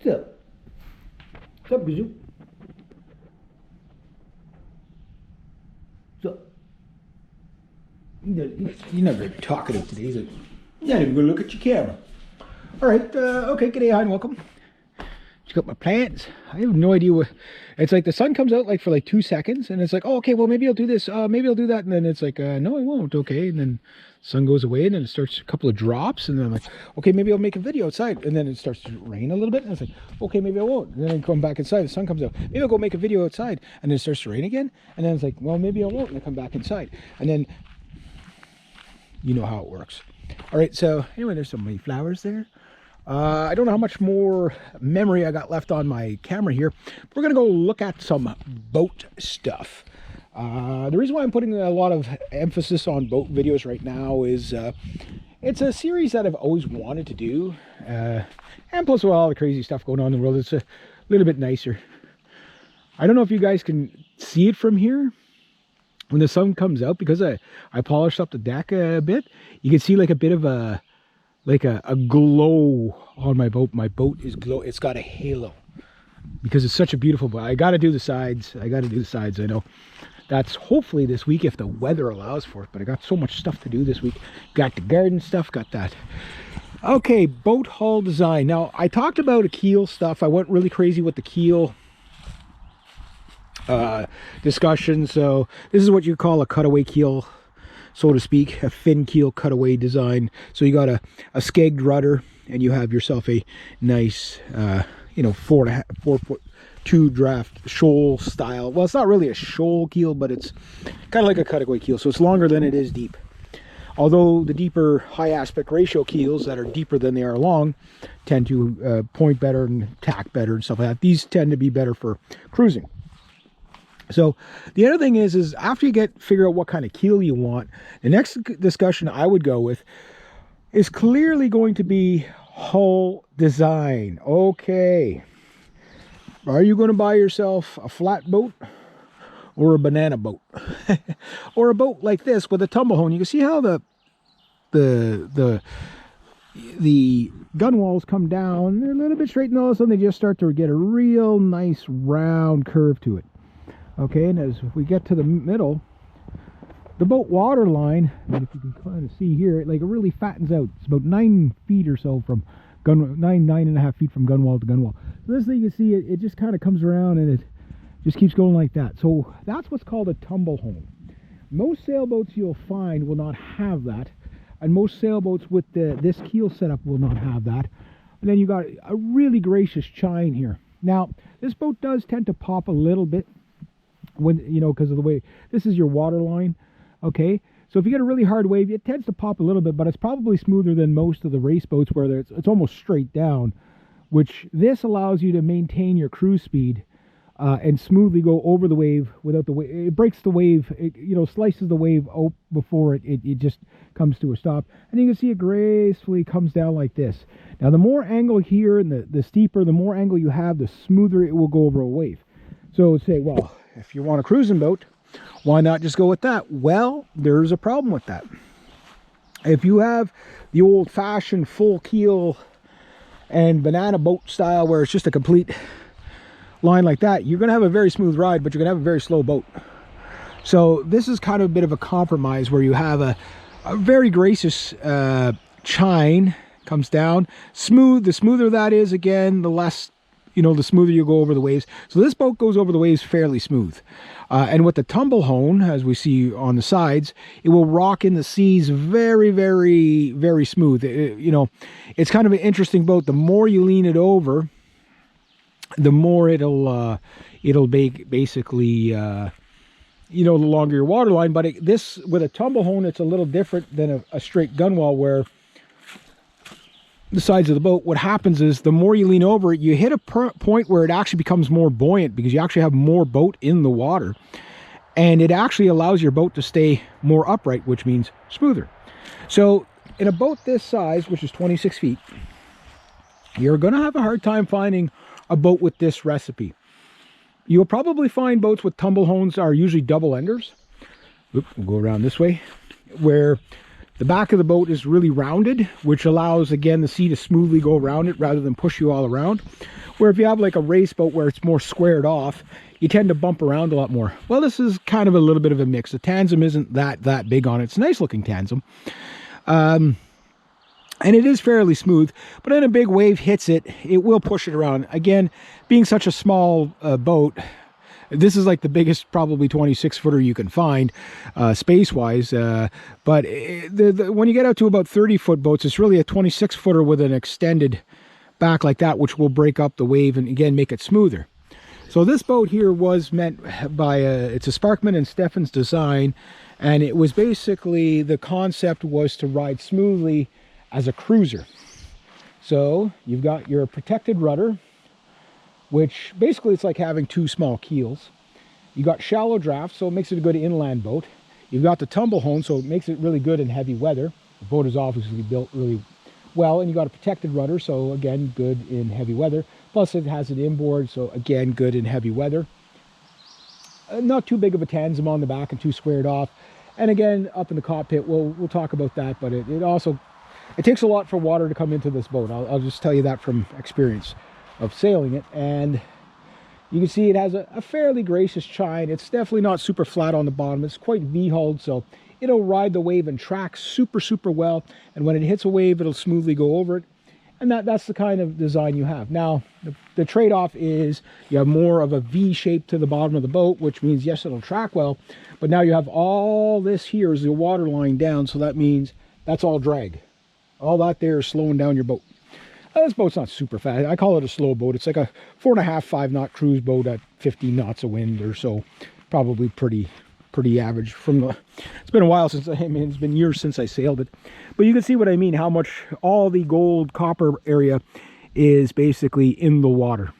What's up? What's up, Gazoo? What's up? You're not very talkative today. He's like, you're not even going to look at your camera. All right. Okay. G'day, hi, and welcome. Just got my plants. I have no idea what. It's like the sun comes out like for like 2 seconds, and it's like, oh, okay, well maybe I'll do this. Maybe I'll do that, and then it's like, no, I won't. Okay, and then sun goes away, and then it starts a couple of drops, and then I'm like, okay, maybe I'll make a video outside, and then it starts to rain a little bit, and it's like, okay, maybe I won't. And then I come back inside, the sun comes out. Maybe I'll go make a video outside, and then it starts to rain again, and then it's like, well, maybe I won't, and I come back inside, and then you know how it works. All right, so anyway, there's some flowers there. I don't know how much more memory I got left on my camera here. We're going to go look at some boat stuff. The reason why I'm putting a lot of emphasis on boat videos right now is it's a series that I've always wanted to do. And plus with all the crazy stuff going on in the world, it's a little bit nicer. I don't know if you guys can see it from here. When the sun comes out, because I polished up the deck a bit, you can see like a bit of a glow on my boat. My boat is glow. It's got a halo because it's such a beautiful boat. I got to do the sides. I know that's hopefully this week if the weather allows for it, but I got so much stuff to do this week. Got the garden stuff, got that. Okay, boat hull design. Now I talked about a keel stuff. I went really crazy with the keel discussion. So this is what you call a cutaway keel, so to speak, a fin keel cutaway design. So you got a skegged rudder, and you have yourself a nice, 4'2" draft shoal style. Well, it's not really a shoal keel, but it's kind of like a cutaway keel. So it's longer than it is deep. Although the deeper high aspect ratio keels that are deeper than they are long tend to point better and tack better and stuff like that. These tend to be better for cruising. So the other thing is after you figure out what kind of keel you want, the next discussion I would go with is clearly going to be hull design. Okay, are you going to buy yourself a flat boat or a banana boat or a boat like this with a tumble hone? You can see how the gun walls come down. They're a little bit straight, and all of a sudden they just start to get a real nice round curve to it. Okay, and as we get to the middle, the boat water line, and if you can kind of see here, it really fattens out. It's about 9 feet or so from nine and a half feet from gunwale to gunwale. So this thing, you see, it just kind of comes around and it just keeps going like that. So that's what's called a tumble hone. Most sailboats you'll find will not have that, and most sailboats with this keel setup will not have that. And then you got a really gracious chine here. Now, this boat does tend to pop a little bit, when because of the way this is your water line. Okay, so if you get a really hard wave, it tends to pop a little bit, but it's probably smoother than most of the race boats where it's almost straight down, which this allows you to maintain your cruise speed and smoothly go over the wave without the wave. It breaks the wave, slices the wave out before it just comes to a stop, and you can see it gracefully comes down like this. Now the more angle here and the steeper, the more angle you have, the smoother it will go over a wave. So say, well, if you want a cruising boat, why not just go with that? Well, there's a problem with that. If you have the old-fashioned full keel and banana boat style where it's just a complete line like that, you're going to have a very smooth ride, but you're going to have a very slow boat. So this is kind of a bit of a compromise where you have a very gracious chine comes down. Smooth, the smoother that is, again, the less, the smoother you go over the waves. So this boat goes over the waves fairly smooth. And with the tumble hone, as we see on the sides, it will rock in the seas very, very, very smooth. It's kind of an interesting boat. The more you lean it over, the more it'll basically, the longer your water line. But this, with a tumble hone, it's a little different than a straight gunwale where the sides of the boat, what happens is the more you lean over it, you hit a point where it actually becomes more buoyant because you actually have more boat in the water, and it actually allows your boat to stay more upright, which means smoother. So in a boat this size, which is 26 feet, you're going to have a hard time finding a boat with this recipe. You'll probably find boats with tumble hones are usually double enders. Oops, we'll go around this way, where The back of the boat is really rounded, which allows, again, the sea to smoothly go around it rather than push you all around. Where if you have like a race boat where it's more squared off, you tend to bump around a lot more. Well, this is kind of a little bit of a mix. The transom isn't that big on it. It's a nice looking transom. And it is fairly smooth, but when a big wave hits it, it will push it around. Again, being such a small boat, this is like the biggest probably 26-footer you can find space-wise. But when you get out to about 30-foot boats, it's really a 26-footer with an extended back like that, which will break up the wave and, again, make it smoother. So this boat here was meant by, it's a Sparkman and Steffens design, and it was basically, the concept was to ride smoothly as a cruiser. So you've got your protected rudder, which basically it's like having two small keels. You got shallow draft, so it makes it a good inland boat. You've got the tumble hone, so it makes it really good in heavy weather. The boat is obviously built really well, and you got a protected rudder, so again, good in heavy weather. Plus it has an inboard, so again, good in heavy weather. Not too big of a transom on the back and too squared off. And again, up in the cockpit, we'll talk about that, but it also, it takes a lot for water to come into this boat. I'll just tell you that from experience of sailing it. And you can see it has a fairly gracious chine. It's definitely not super flat on the bottom. It's quite V-hulled, so it'll ride the wave and track super well. And when it hits a wave, it'll smoothly go over it. And that's the kind of design you have. Now, the trade-off is you have more of a V shape to the bottom of the boat, which means, yes, it'll track well, but now you have all this here is the water line down, so that means that's all drag. All that there is slowing down your boat. This boat's not super fast. I call it a slow boat. It's like a 4.5, 5-knot cruise boat at 15 knots of wind or so. Probably pretty average from the, it's been a while since, it's been years since I sailed it. But you can see what I mean, how much all the gold copper area is basically in the water.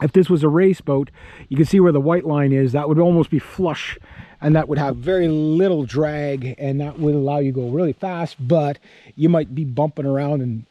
If this was a race boat, you can see where the white line is. That would almost be flush, and that would have very little drag, and that would allow you to go really fast, but you might be bumping around and,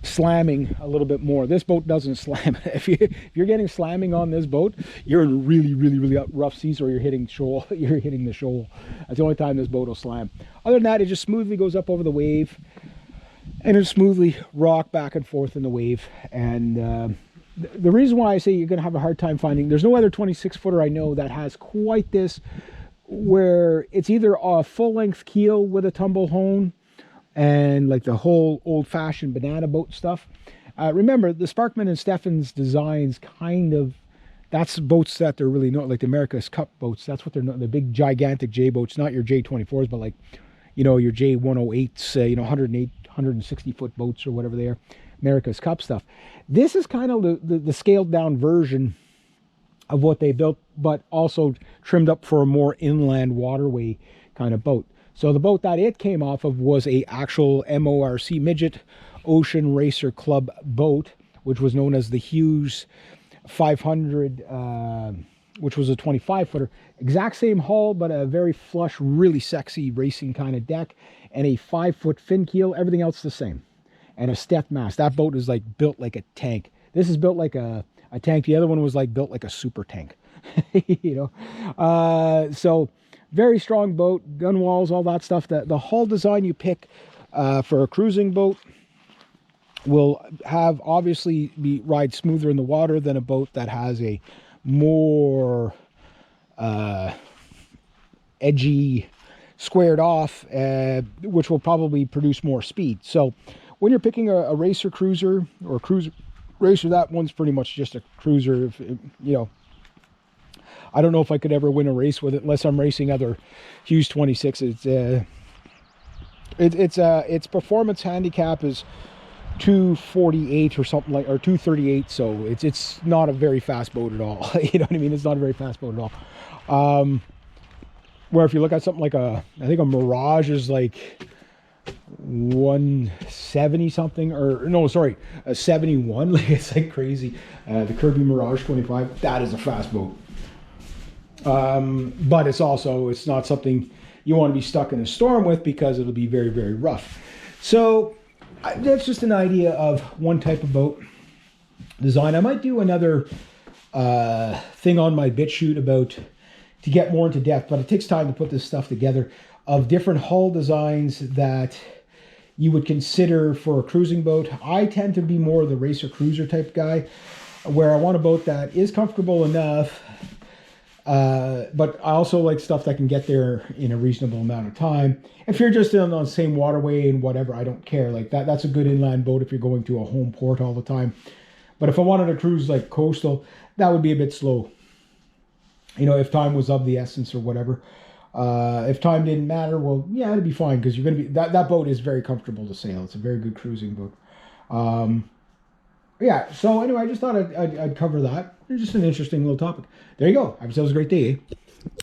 slamming a little bit more. This boat doesn't slam. If you're getting slamming on this boat, you're in really rough seas, or you're hitting shoal. You're hitting the shoal. That's the only time this boat will slam. Other than that, it just smoothly goes up over the wave, and it'll smoothly rock back and forth in the wave. And the reason why I say you're going to have a hard time finding, there's no other 26-footer I know that has quite this, where it's either a full-length keel with a tumble hone, and like the whole old-fashioned banana boat stuff. Remember, the Sparkman and Steffens designs kind of, that's boats that they're really not like the America's Cup boats. That's what they're not, the big gigantic J boats, not your J24s, but like, your J108s, 108, 160-foot boats or whatever they are, America's Cup stuff. This is kind of the scaled down version of what they built, but also trimmed up for a more inland waterway kind of boat. So the boat that it came off of was a actual MORC, Midget Ocean Racer Club boat, which was known as the Hughes 500, which was a 25-footer. Exact same hull, but a very flush, really sexy racing kind of deck, and a 5-foot fin keel. Everything else the same, and a step mast. That boat is like built like a tank. This is built like a tank. The other one was like built like a super tank. So very strong boat, gun walls, all that stuff. The hull design you pick for a cruising boat will have obviously ride smoother in the water than a boat that has a more edgy, squared off, which will probably produce more speed. So when you're picking a racer cruiser or a cruiser racer, that one's pretty much just a cruiser. If I don't know if I could ever win a race with it unless I'm racing other Hughes 26s. Its performance handicap is 248 or something like, or 238. So it's not a very fast boat at all. You know what I mean? It's not a very fast boat at all. Where if you look at something like I think a Mirage is like 170 something, or no, sorry, a 71. Like, it's like crazy. The Kirby Mirage 25, that is a fast boat. But it's not something you want to be stuck in a storm with, because it'll be very rough. So that's just an idea of one type of boat design. I might do another thing on my BitChute about to get more into depth, but it takes time to put this stuff together of different hull designs that you would consider for a cruising boat. I tend to be more the racer cruiser type guy, where I want a boat that is comfortable enough, but I also like stuff that can get there in a reasonable amount of time. If you're just on the same waterway and whatever, I don't care. Like that's a good inland boat if you're going to a home port all the time. But if I wanted to cruise like coastal, that would be a bit slow. You know, if time was of the essence or whatever. If time didn't matter, well, yeah, it'd be fine, because you're going to be, that boat is very comfortable to sail. It's a very good cruising boat. Yeah, so anyway, I just thought I'd cover that. It's just an interesting little topic. There you go. Have yourselves a great day, eh?